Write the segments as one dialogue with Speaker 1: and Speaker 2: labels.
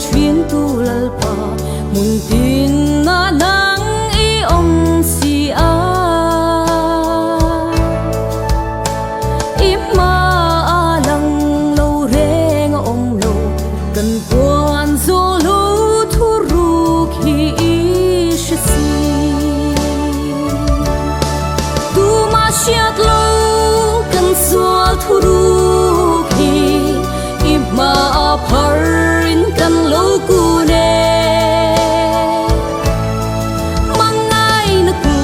Speaker 1: chuyến tu lalpa mun tin na nang i om si a ima alang lo reng om lo kan quan zo lo thu ru khi ish si tu ma shiat lo kan so thu ru khi ima parin kan lo ku ne mangai na ku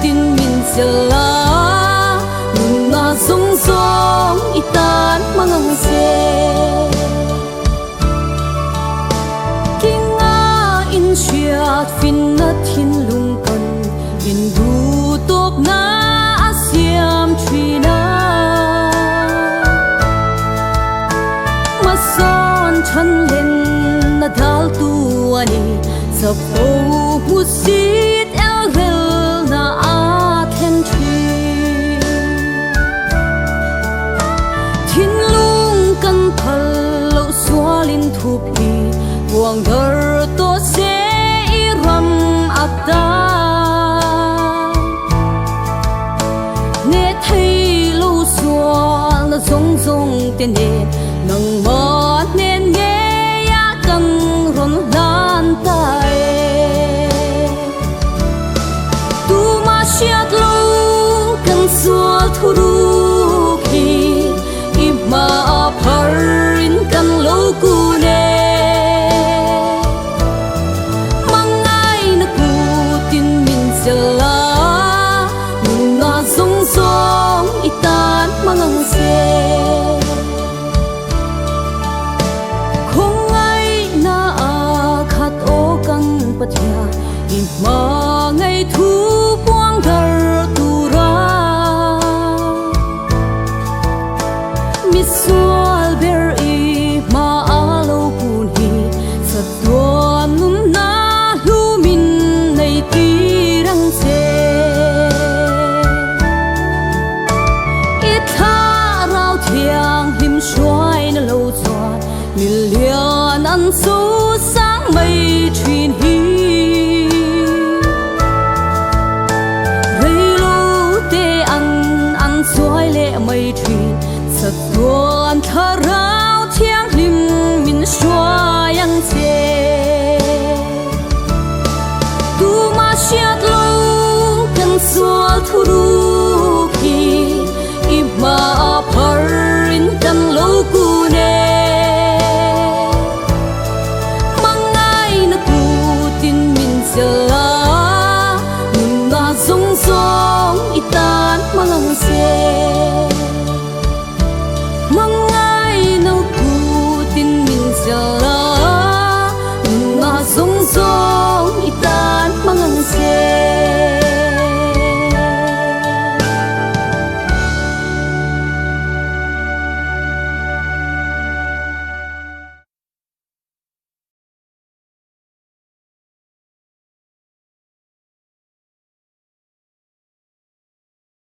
Speaker 1: tin min sela nun na song song itan mangang se kinga in shiat fin na thin lung kan in du tok na asiam trina son chân lên na dal tu ani sa po musit el hel na a then tri thin lung kan phal lo swalin thu pi buang dar to se i ram ata ne thei lo swal na zong zong te ne nang ma nên nghe ya căng ron lan tai tu ma shiat lo kan sual thu ru khi ima parin kan lo ku ne mangai na ku tin min sela nun na zong zong itan mangang se pathia ima ngai thu puang dar tu ra mi sual ber i ma alo kun hi satwa num na lu min nei ti rang se i tha rao thiang him shuai na lo chwa million an so sang mai thin hi xoay lệ mây thuyền sật tuôn thơ rao thiang lim min xoa yang che tu ma shiat lo kan xoa thu ru khi ima parin kan lo ku ne mangai na ku tin min sela nun na zong zong itan mangang se